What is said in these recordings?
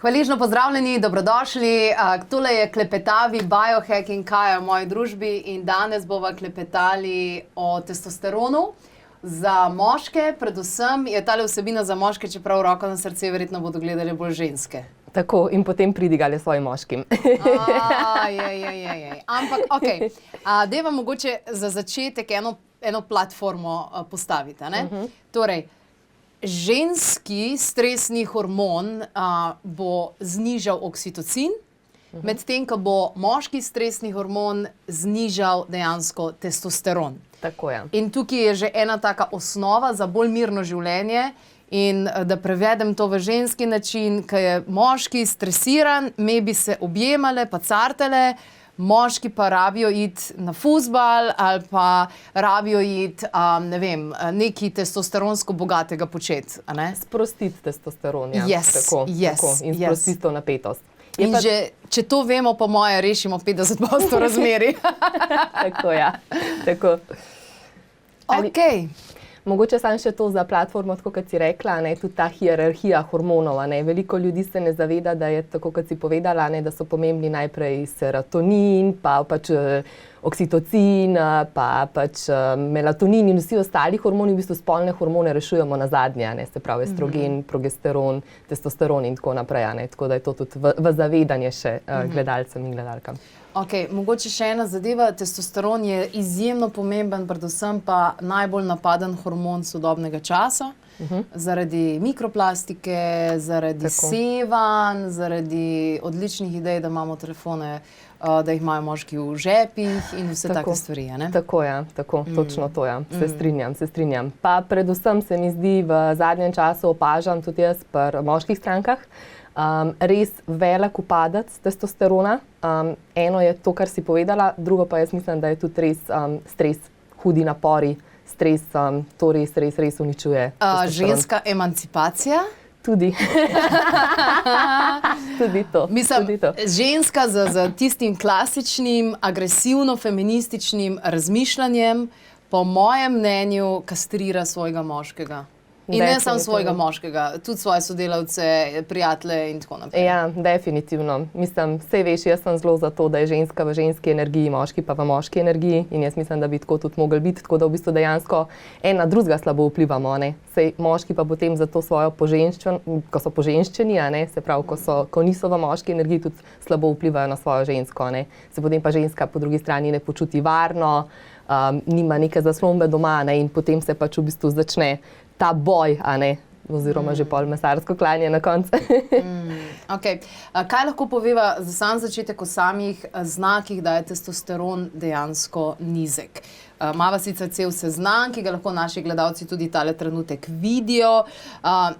Hvaležno pozdravljeni, dobrodošli. Tole je klepetavi biohacking Kaja v moji družbi in danes bova klepetali o testosteronu. Za moške, predvsem je tale vsebina za moške, čeprav roko na srce verjetno bodo gledali bolj ženske. Tako, in potem pridigali svojim moškim. Ampak, okej, dajva mogoče za začetek eno platformo postaviti, ne? Torej, ženski stresni hormon bo znižal oksitocin, medtem ko bo moški stresni hormon znižal dejansko testosteron. Tako je. In tukaj je že ena taka osnova za bolj mirno življenje. In da prevedem to v ženski način, ko je moški stresiran, me bi se objemale pa cartale, moški pa rabijo iti na fuzbal ali pa rabijo iti, ne vem, nekaj testosteronsko bogatega početi, a ne? Sprostiti testosteron, ja. Yes, tako, yes, tako. In sprostiti to napetost. In že, če to vemo, po moje, rešimo 50% razmerij. Tako, ja. Tako. Okej. Mogoče samo še to za platformo, tako kot si rekla, ne, tudi ta hierarhija hormonov. Ne. Veliko ljudi se ne zaveda, da je tako, kot si povedala, ne, da so pomembni najprej serotonin, pa pač oksitocin, pa pač melatonin in vsi ostali hormoni, v bistvu spolne hormone rešujemo na zadnje, ne, se pravi estrogen, progesteron, testosteron in tako naprej. Ne. Tako da je to tudi v zavedanje še gledalcem in gledalkam. Ok, mogoče še ena zadeva, testosteron je izjemno pomemben, predvsem pa najbolj napaden hormon sodobnega časa, zaradi mikroplastike, zaradi sevanj, zaradi odličnih idej, da imamo telefone, da jih imajo moški v žepih in vse take stvari, ne? Tako, ja, tako, točno to, ja. Se strinjam. Pa predvsem se mi zdi v zadnjem času opažam tudi jaz pri moških strankah, res velik upadec testosterona. Eno je to, kar si povedala, drugo pa jaz mislim, da je tudi res stres, hudi napori, stres, to res uničuje testosteron. Ženska emancipacija? Tudi. Tudi to. Mislim, ženska z tistim klasičnim, agresivno-feminističnim razmišljanjem, po mojem mnenju, kastrira svojega moškega. In ne samo svojega moškega, tudi svoje sodelavce, prijatelje in tako naprej. Ja, definitivno. Mislim, saj veš, jaz sem zelo za to, da je ženska v ženski energiji, moški pa v moški energiji in jaz mislim, da bi tako tudi mogli biti, tako da v bistvu dejansko en na drugega slabo vplivamo, ne. Saj moški pa potem za to svojo ko so poženščeni, ne, se pravi, ko niso v moški energiji, tudi slabo vplivajo na svojo žensko, ne. Se potem pa ženska po drugi strani ne počuti varno, nima neke zaslombe doma, ne, in potem se pač v bistvu začne ta boj, a ne, oziroma že pol mesarsko klanje na koncu. Okay. Kaj lahko poveva za sam začetek o samih znakih, da je testosteron dejansko nizek? Mava sicer cel seznam, ki ga lahko naši gledalci tudi tale trenutek vidijo.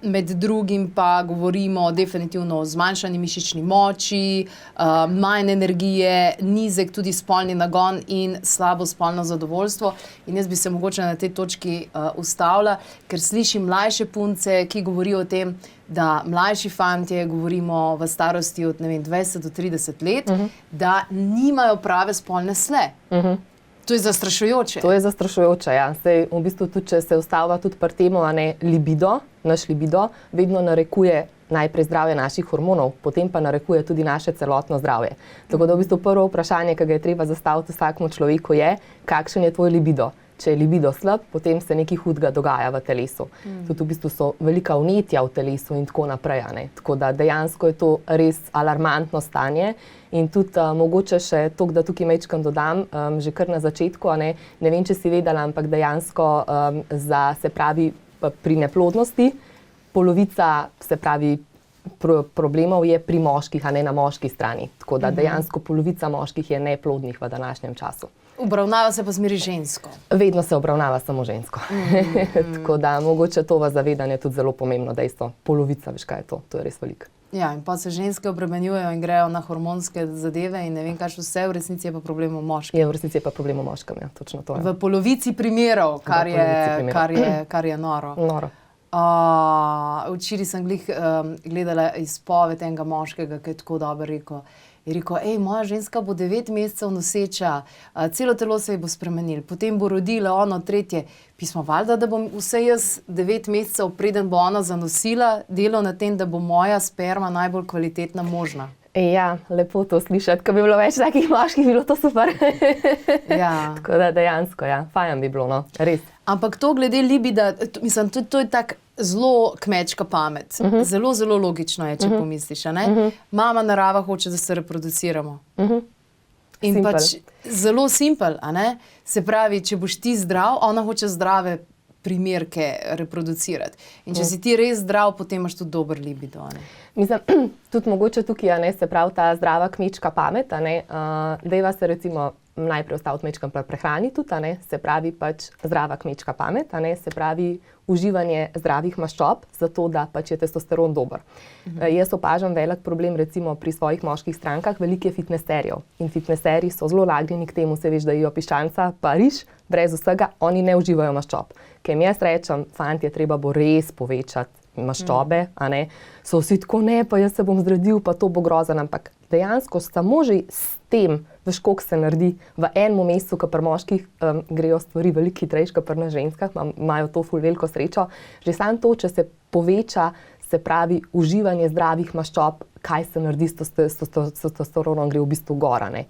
Med drugim pa govorimo definitivno o zmanjšani mišični moči, manj energije, nizek tudi spolni nagon in slabo spolno zadovoljstvo. In jaz bi se mogoče na tej točki ustavila, ker slišim mlajše punce, ki govorijo o tem, da mlajši fantje, govorimo v starosti od 20 do 30 let, da nimajo prave spolne sle. To je zastrašujoče. To je zastrašujoče, ja. Sej, v bistvu tudi, če se ustavlja tudi pri temu, a ne, libido, naš libido, vedno narekuje najprej zdravje naših hormonov, potem pa narekuje tudi naše celotno zdravje. Tako da v bistvu prvo vprašanje, ki ga je treba zastaviti vsakemu človeku je, kakšen je tvoj libido. Če je libido slab, potem se nekaj hudega dogaja v telesu. Tudi v bistvu so velika vnetja v telesu in tako naprej, ne. Tako da dejansko je to res alarmantno stanje. In tudi mogoče še to, da tukaj majčkeno dodam, že kar na začetku, ne vem, če si vedela, ampak dejansko se pravi pri neplodnosti, polovica se pravi problemov je pri moških, a ne na moški strani. Tako da dejansko polovica moških je neplodnih v današnjem času. Obravnava se pa zmeri žensko. Vedno se obravnava samo žensko. Tako da mogoče to v zavedanju je tudi zelo pomembno dejstvo. Polovica, veš kaj je to je res veliko. Ja, in pa se ženske obremenjujejo in grejo na hormonske zadeve in ne vem kaj vse, v resnici je pa problem v moškem. Je, v resnici je pa problem v moškem, ja, točno to je. V polovici primerov, kar je noro. Noro. Včeraj sem gledala izpoved enega moškega, ki je tako dobro rekel. Je rekel, moja ženska bo 9 mesecev noseča, celo telo se ji bo spremenilo, potem bo rodila ono, tretje. Pismo, valjda, da bom vse jaz 9 mesecev, preden bo ona zanosila, delal na tem, da bo moja sperma najbolj kvalitetna možna. Ja, lepo to slišati, ko bi bilo več takih moških, bi bilo to super. Ja. Tako da dejansko, ja, fajn bi bilo, no, res. Ampak to glede libida, mislim, to je tak zelo kmečka pamet. Zelo, zelo logično je, če pomisliš, a ne? Mama narava hoče, da se reproduciramo. In Simpel. pač zelo simpel, a ne? Se pravi, če boš ti zdrav, ona hoče zdrave primerke reproducirati. In če si ti res zdrav, potem imaš tudi dober libido, a ne? Mislim, tudi mogoče tukaj, a ne, se pravi ta zdrava kmečka pamet, a ne, dejva se recimo najprej ostati kmečkam pri prehrani tudi, a ne, se pravi pač zdrava kmečka pamet, a ne, se pravi uživanje zdravih maščob, zato da pač je testosteron dober. Jaz opažam velik problem recimo pri svojih moških strankah, veliko je fitneserjev. In fitneserji so zelo nagnjeni k temu, se veš, da jejo piščanca, pa riž, brez vsega, oni ne uživajo maščob. Ker jim jaz rečem, fantje, treba bo res povečati maščobe, a ne, so vsi tako, ne, pa jaz se bom zredil, pa to bo grozen, ampak dejansko samo že s tem, veš, koliko se naredi v enem mesecu, ko pri moških grejo stvari veliko hitrejše, kot pri nas ženskah, imajo to ful veliko srečo, že samo to, če se poveča, se pravi, uživanje zdravih maščob, kaj se naredi s testosteronom, gre v bistvu gora, ne.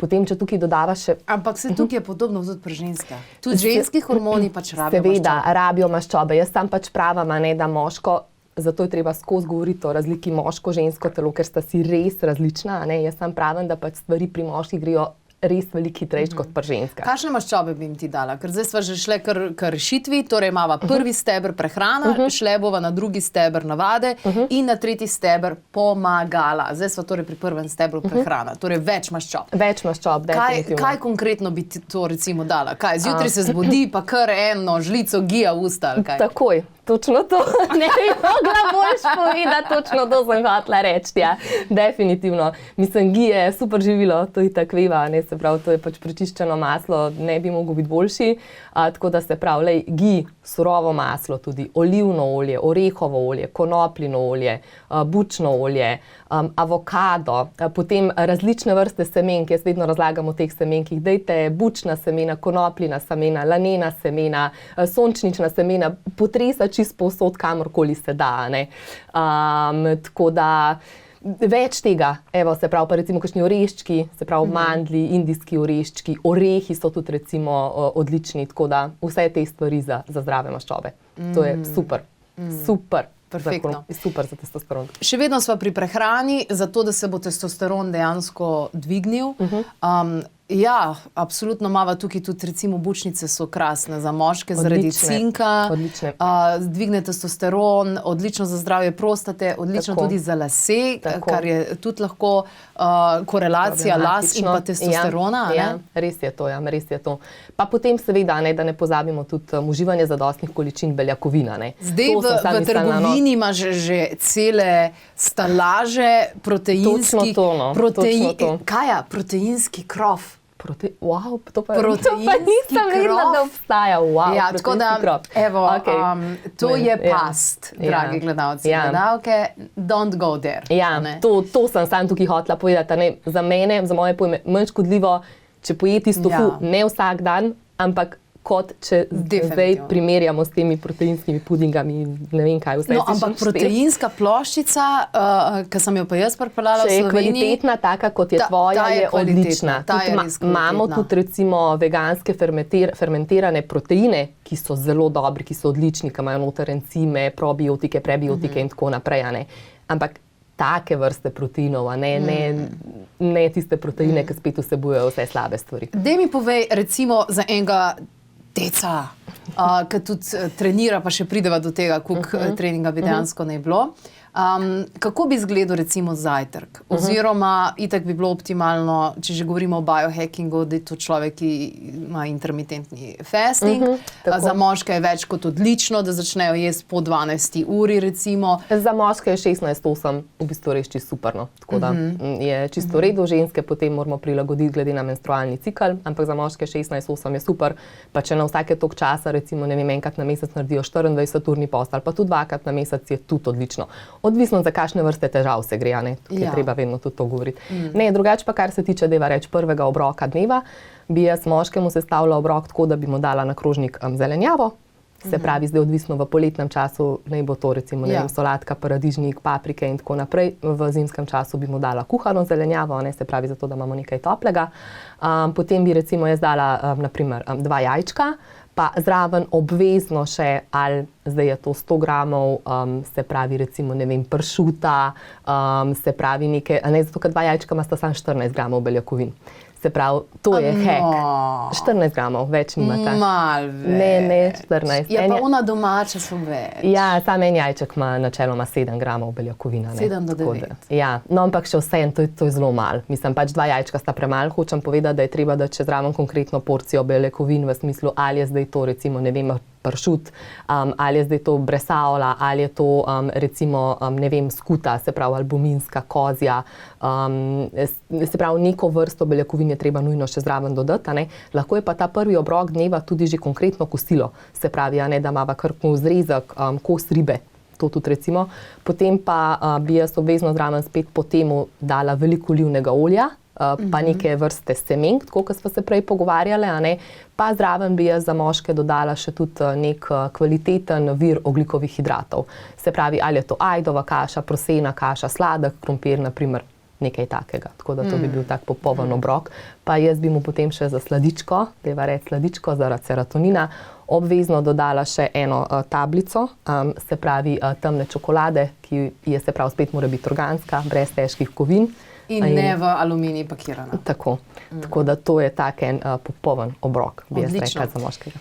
Potem, če tukaj dodavaš še... Ampak se tukaj je podobno tudi pri ženskah. Tudi ženski hormoni pač rabijo maščobe. Seveda, rabijo maščobe. Jaz sam pač pravim, a ne, da moško, zato je treba skozi govoriti o razliki moško-žensko telo, ker sta si res različna, a ne. Jaz sam pravim, da pač stvari pri moških grejo res veliko hitrejše kot pri ženskah. Kakšne maščobe bi jim ti dala? Ker zdaj sva že šle k rešitvi, torej imava prvi steber prehrana, šle bova na drugi steber navade in na tretji steber pomagala. Zdaj sva torej pri prvem stebru prehrana, torej več maščob. Več maščob, definitivno. Kaj konkretno bi ti to recimo dala? Kaj, zjutraj se zbudi, pa kar eno žlico gija v usta, ali kaj? Takoj. Točno to, ne bi mogla boljš povedati, točno to sem hotela reči, ja, definitivno. Mislim, ghee je super živilo, to je tako veva, ne, se pravi, to je pač prečiščeno maslo, ne bi mogel biti boljši, tako da se pravi, lej, ghee, surovo maslo tudi, olivno olje, orehovo olje, konopljino olje, bučno olje, avokado, potem različne vrste semenk, jaz vedno razlagam o teh semenkih, dajte bučna semena, konopljina semena, lanena semena, sončnična semena, potresa čisto povsod, kamorkoli se da, ne. Tako da več tega, evo, se pravi, pa recimo kakšni oreščki, se pravi mandlji, indijski oreščki, orehi so tudi recimo odlični, tako da vse te stvari za zdrave maščobe. To je super, super. Perfektno. Super za testosteron. Še vedno sva pri prehrani, zato da se bo testosteron dejansko dvignil. Ja, absolutno imava tukaj tudi recimo bučnice so krasne za moške zaradi cinka. Odlične. Dvigne testosteron, odlično za zdravje prostate, odlično tudi za lase, kar je tudi lahko korelacija las in pa testosterona. Ja, res je to, ja, res je to. Pa potem seveda, ne, da ne pozabimo tudi uživanje zadostnih količin beljakovina, ne. Zdaj v trgovini imaš že cele stalaže proteinskih. Točno to. Kaj je? Proteinski krov. Wow, to pa nisem vedela, da obstaja. Wow, ja, tako da, evo, to je past, dragi gledalci, gledalke, don't go there. Ja, to sem sam tukaj hotela povedati, ne, za mene, za moje pojme, manj škodljivo, če pojeti tofu, ne vsak dan, ampak kot če zdaj primerjamo s temi proteinskimi pudingami, ne vem kaj vse. No, ampak proteinska ploščica, ki sem jo pa jaz pripeljala v Sloveniji. Če je kvalitetna, taka kot je tvoja, je odlična. Imamo tudi recimo veganske fermentirane proteine, ki so zelo dobri, ki so odlični, ki imajo noter encime, probiotike, prebiotike in tako naprej. Ampak take vrste proteinov, ne tiste proteine, ki spet vsebujejo vse slabe stvari. Daj mi povej recimo za enega teca, ki tudi trenira, pa še prideva do tega, koliko treninga bi dejansko ne bilo. Kako bi izgledal recimo zajtrk? Oziroma, itak bi bilo optimalno, če že govorimo o biohackingu, da je to človek, ki ima intermitentni fasting. Za moške je več kot odlično, da začnejo jesti po 12 uri recimo. Za moške je 16:8 v bistvu res čisto superno. Tako da je čisto v redu, ženske potem moramo prilagoditi glede na menstrualni cikel, ampak za moške 16:8 je super. Pa če na vsake toliko časa, recimo ne vem, enkrat na mesec naredijo 24-urni post ali pa tudi dvakrat na mesec, je tudi odlično. Odvisno, za kakšne vrste težav se gre, ne? Tukaj je treba vedno tudi to govoriti. Ne, drugače pa, kar se tiče, deva reči, prvega obroka dneva, bi jaz moškemu sestavila obrok tako, da bi mu dala na krožnik zelenjavo. Se pravi, zdaj odvisno v poletnem času, naj bo to recimo ne vem, solatka, paradižnik, paprike in tako naprej. V zimskem času bi mu dala kuhano zelenjavo, ne, se pravi zato, da imamo nekaj toplega. Potem bi recimo jaz dala naprimer 2 jajčka, pa zraven obvezno še, ali zdaj je to 100 gramov, se pravi recimo, ne vem, pršuta, se pravi nekaj, ne, zato, ker 2 jajčka imata samo 14 gramov beljakovin. Se pravi, to je hack. 14 gramov, več nimata. Mal več. Ne, 14. Ja, pa ona domača so več. Ja, sam en jajček ima načeloma 7 gramov beljakovina. 7 do 9. Ja, no, ampak še vseeno, to je zelo malo. Mislim, pač 2 jajčka sta premalo, hočem povedati, da je treba dati še zraven konkretno porcijo beljakovin v smislu, ali je zdaj to recimo, ne vem, pršut, ali je zdaj to bresaola, ali je to recimo, ne vem, skuta, se pravi albuminska, kozja, se pravi neko vrsto beljakovin je treba nujno še zraven dodati, ne. Lahko je pa ta prvi obrok dneva tudi že konkretno kosilo, se pravi, ne, da imava kar zrezek, kos ribe, to tudi recimo. Potem pa bi jaz obvezno zraven spet po temu dala veliko olivnega olja, pa neke vrste semenk, tako kot smo se prej pogovarjali, a ne. Pa zraven bi jaz za moške dodala še tudi nek kvaliteten vir ogljikovih hidratov. Se pravi, ali je to ajdova kaša, prosena kaša, sladek krompir, naprimer, nekaj takega. Tako da to bi bil tak popoln obrok. Pa jaz bi mu potem še za sladičko, deva reči sladičko zaradi serotonina, obvezno dodala še eno tablico, se pravi temne čokolade, ki je, se pravi, spet mora biti organska, brez težkih kovin. In ne v aluminij pakirana. Tako. Tako da to je tak en popoln obrok, bi jaz rekla za moškega.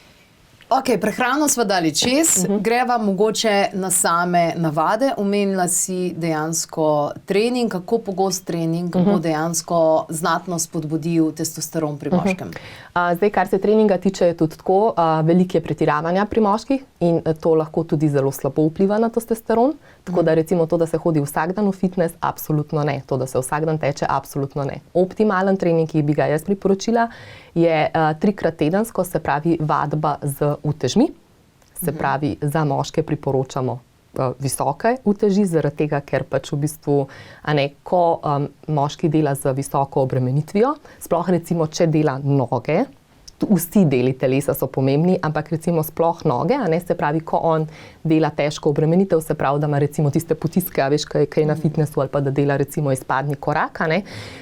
Ok, prehrano sva dali čez, greva mogoče na same navade. Omenila si dejansko trening, kako pogost trening bo dejansko znatno spodbudil testosteron pri moškem. Zdaj, kar se treninga tiče, je tudi tako, veliko je pretiravanja pri moških in to lahko tudi zelo slabo vpliva na testosteron. Tako da recimo to, da se hodi vsak dan v fitness, absolutno ne. To, da se vsak dan teče, absolutno ne. Optimalen trening, ki bi ga jaz priporočila, je 3-krat tedensko, se pravi vadba z utežmi. Se pravi, za moške priporočamo visoke uteži, zaradi tega, ker pač v bistvu, ko moški dela z visoko obremenitvijo, sploh recimo, če dela noge, vsi deli telesa so pomembni, ampak recimo sploh noge, se pravi, ko on dela težko obremenitev, se pravi, da ima recimo tiste potiske, veš, kaj na fitnessu, ali pa da dela recimo izpadni korak,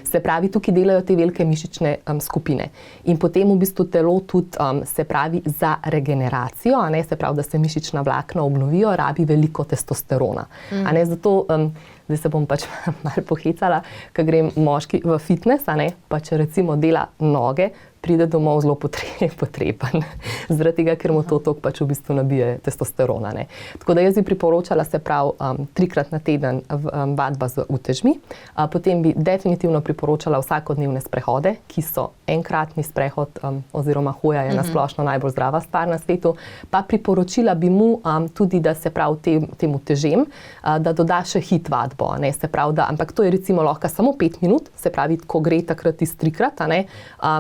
se pravi, tukaj delajo te velike mišične skupine. In potem v bistvu telo tudi, se pravi, za regeneracijo, se pravi, da se mišična vlakna obnovijo, rabi veliko testosterona. Zato zdaj se bom pač malo pohecala, ko grem moški v fitness, pa če recimo dela noge, pride domov zelo potreben. Zaradi tega, ker mu to toliko pač v bistvu nabije testosterona. Tako da jaz bi priporočala, se pravi, 3-krat na teden vadba z utežmi. Potem bi definitivno priporočala vsakodnevne sprehode, ki so enkratni sprehod oziroma hoja je na splošno najbolj zdrava stvar na svetu. Pa priporočila bi mu tudi, da se pravi tem utežem, da doda še hit vadbo. Se pravi, ampak to je recimo lahko samo 5 minut, se pravi, ko gre takrat iz 3-krat,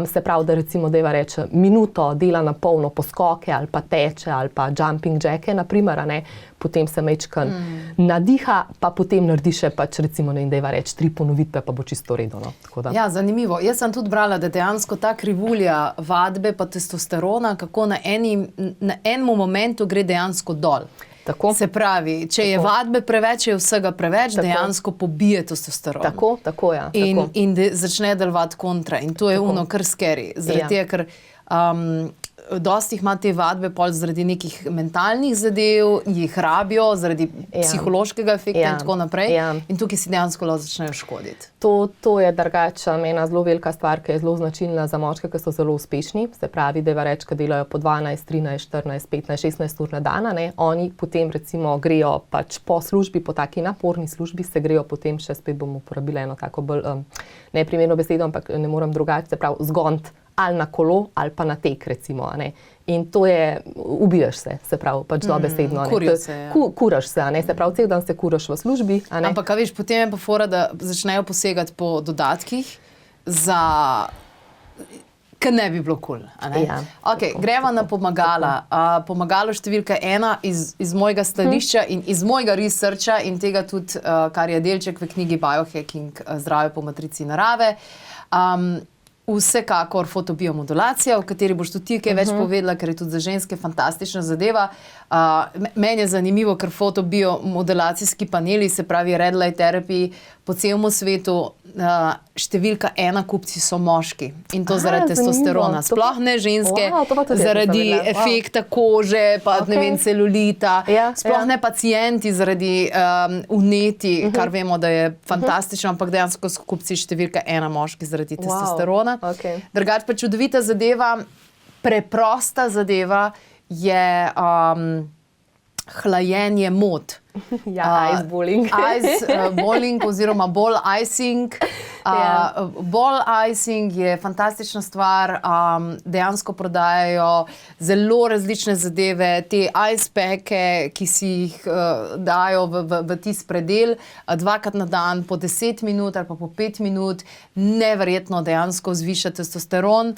se pravi, da recimo deva reče minuto dela na polno poskoke ali pa teče ali pa jumping jacke, naprimer, potem se mečkan nadiha, pa potem naredi še pač recimo, deva reče 3 ponovitve, pa bo čisto redo. Ja, zanimivo. Jaz sem tudi brala, da dejansko ta krivulja vadbe pa testosterona, kako na enem momentu gre dejansko dol. Tako. Se pravi, če je vadbe preveč, je vsega preveč, dejansko pobije testosteron. Tako, ja. In začne delovati kontra. In to je kar scary. Zaradi tega, ker dosti jih ima te vadbe pol zaradi nekih mentalnih zadev, jih rabijo zaradi psihološkega efekta in tako naprej. In tukaj si dejansko lahko začnejo škoditi. To je drugače ena zelo velika stvar, ki je zelo značilna za moške, ki so zelo uspešni. Se pravi, da reč, ki delajo po 12, 13, 14, 15, 16 ur na dan, oni potem recimo grejo pač po službi, po taki naporni službi, se grejo potem še, spet bom uporabila eno tako bolj neprimerno besedo, ampak ne morem drugače, se pravi, zgont ali na kolo, ali pa na tek, recimo. In to je, ubiješ se pravi, pač dobesedno. Kuraš se, se pravi, cel dan se kuraš v službi. Ampak, veš, potem je pa fora, da začnejo posegati po dodatkih, ker ne bi bilo kul. Gremo na pomagala. Pomagalo številka 1 iz mojega stališča in iz mojega researcha in tega tudi, kar je delček v knjigi Biohacking, zdravje po matrici narave. Vsekakor fotobiomodulacija, o kateri boš tudi ti kaj več povedala, ker je tudi za ženske fantastična zadeva. Meni je zanimivo, ker fotobiomodulacijski paneli, se pravi red light therapy, po celem svetu številka 1 kupci so moški. In to zaradi testosterona. Sploh ne ženske, zaradi efekta kože, pa ne vem, celulita. Sploh ne pacienti zaradi vneti, kar vemo, da je fantastično, ampak dejansko so kupci številka 1 moški zaradi testosterona. Drugače pa čudovita zadeva, preprosta zadeva je hlajenje mod. Ice bowling. Ice bowling oziroma ball icing. Ball icing je fantastična stvar, dejansko prodajajo zelo različne zadeve, te ice packe, ki si jih dajo v tisti predel, 2krat na dan, po 10 minut ali pa po 5 minut, neverjetno dejansko zviša testosteron.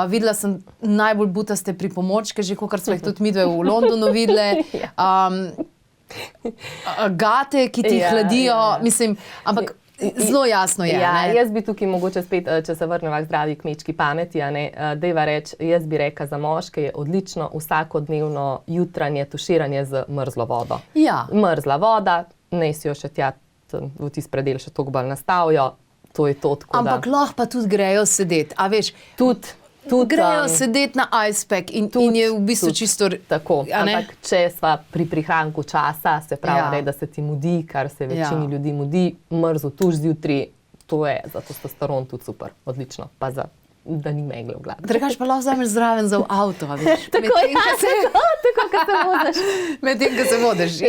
Videla sem najbolj butaste pripomočke, že kakor smo jih tudi midve v Londonu videle. Gate, ki ti hladijo, mislim, ampak zelo jasno je. Jaz bi tukaj mogoče spet, če se vrneva k zdravi kmečki pameti, dejva reči, jaz bi rekla za moške je odlično vsakodnevno jutranje tuširanje z mrzlo vodo. Mrzla voda, naj si jo še tja v tisti predel še toliko bolj nastavijo, to je to tako. Ampak lahko pa tudi grejo sedeti, a veš, grejo sedeti na ice pack in je v bistvu čisto tako. Ampak če sva pri prihranku časa, se pravi, da se ti mudi, kar se večini ljudi mudi, mrzo tuš zjutraj, to je za testosteron tudi super, odlično, pa za da ni megle v glavi. Drugače pa lahko vzameš zraven za v avto, a veš. Tako, ko se voziš. Medtem, ko se voziš.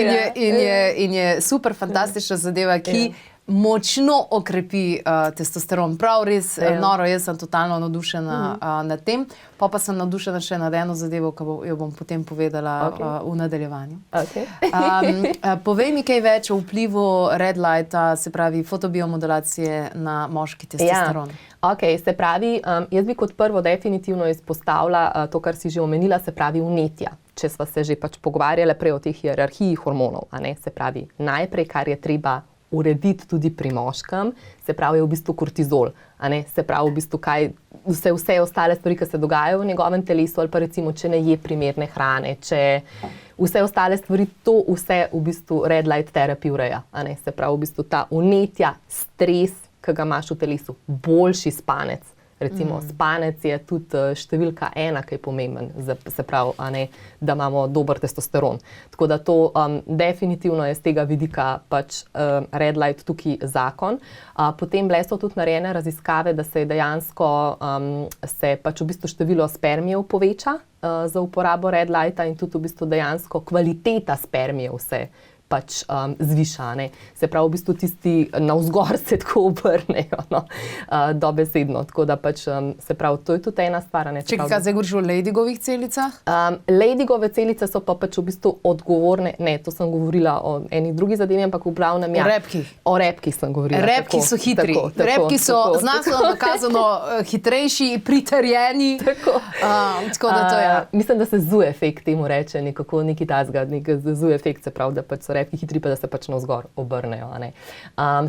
In je super fantastična zadeva, ki močno okrepi testosteron. Prav res, noro, jaz sem totalno navdušena nad tem. Pa sem navdušena še nad eno zadevo, ki jo bom potem povedala v nadaljevanju. Povej mi kaj več o vplivu red lighta, se pravi fotobiomodulacije na moški testosteron. Se pravi, jaz bi kot prvo definitivno izpostavila to, kar si že omenila, se pravi vnetja. Če sva se že pač pogovarjali prej o teh hierarhiji hormonov, se pravi, najprej, kar je treba urediti tudi pri moškem, se pravi je v bistvu kortizol, se pravi v bistvu kaj, vse ostale stvari, ki se dogajajo v njegovem telesu, ali pa recimo, če ne je primerne hrane, če vse ostale stvari, to vse v bistvu red light therapy ureja, se pravi v bistvu ta vnetja, stres, ki ga imaš v telesu, boljši spanec. Recimo, spanec je tudi številka 1, ki je pomemben, se pravi, da imamo dober testosteron. Tako da to definitivno je z tega vidika pač red light tukaj zakon. Potem bile so tudi narejene raziskave, da se je dejansko se pač v bistvu število spermijev poveča za uporabo red lighta in tudi v bistvu dejansko kvaliteta spermijev se pač zviša. Se pravi, v bistvu tisti navzgor se tako obrnejo, dobesedno. Tako da pač, se pravi, to je tudi ena stvar. Čekaj, kaj zdaj govoriš o Leydigovih celicah? Leydigove celice so pa pač v bistvu odgovorne, ne, to sem govorila o eni drugi zadevi, ampak v glavnem O repkih. O repkih sem govorila. Repki so hitri. Repki so znanstveno dokazano hitrejši, pritrjeni. Tako da to je. Mislim, da se ZU efekt temu reče, nekako neki tazga, nek ZU efekt, se pravi, da pač so repki hitri, pa da se pač navzgor obrnejo.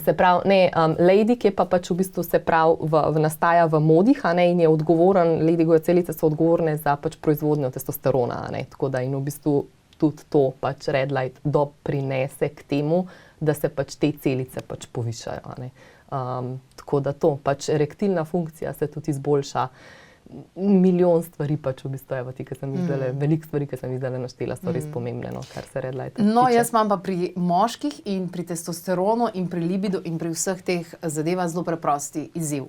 Se pravi, Leydig je pa pač v bistvu, se pravi, nastaja v modih, in je odgovoren, Leydigove celice so odgovorne za pač proizvodnjo testosterona, tako da in v bistvu tudi to pač red light doprinese k temu, da se pač te celice pač povišajo. Tako da to, pač erektilna funkcija se tudi izboljša. milijon stvari pač v bistvu, evo, ki sem jih zdajle, veliko stvari, ki sem jih zdajle naštela, so res pomembne, no, kar se red lighta No, tiče. jaz imam pa pri moških in pri testosteronu in pri libidu in pri vseh teh zadevah zelo preprosti izziv.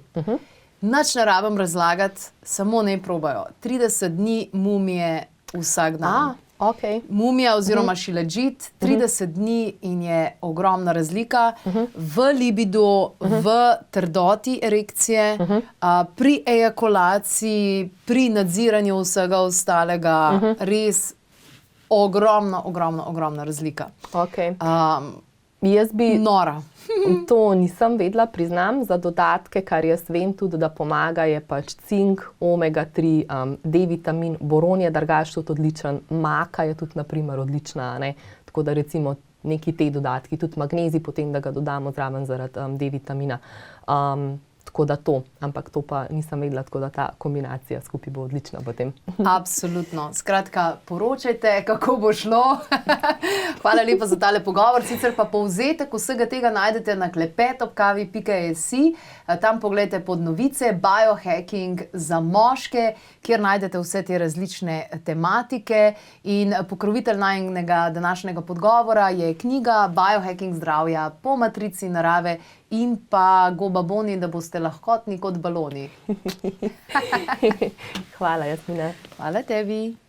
Nič ne rabim razlagati, samo ne probajo. 30 dni mumije vsak dan. Okay. Mumija oziroma šilagit, 30 dni in je ogromna razlika v libidu, v trdoti erekcije, pri ejakulaciji, pri nadziranju vsega ostalega, res ogromna razlika. Okay. Jaz bi Nora. to nisem vedela, priznam, za dodatke, kar jaz vem tudi, da pomaga, je pač cink, omega-3, D-vitamin, boron je drugače tudi odličen, maka je tudi na primer odlična, ne? Tako da recimo neki te dodatki, tudi magnezij, potem da ga dodamo zraven zaradi D-vitamina. Tako da to, ampak to pa nisem vedela, tako da ta kombinacija skupaj bo odlična potem. Absolutno. Skratka, poročajte, kako bo šlo. Hvala lepa za tale pogovor. Sicer pa povzetek vsega tega najdete na klepetobkavi.js. Tam pogledajte pod novice Biohacking za moške, kjer najdete vse te različne tematike. In pokrovitelj najinega današnjega podgovora je knjiga Biohacking zdravja po matrici narave in pa Goba Boni, da boste lahkotni kot baloni. Hvala, Jasmina. Hvala tebi.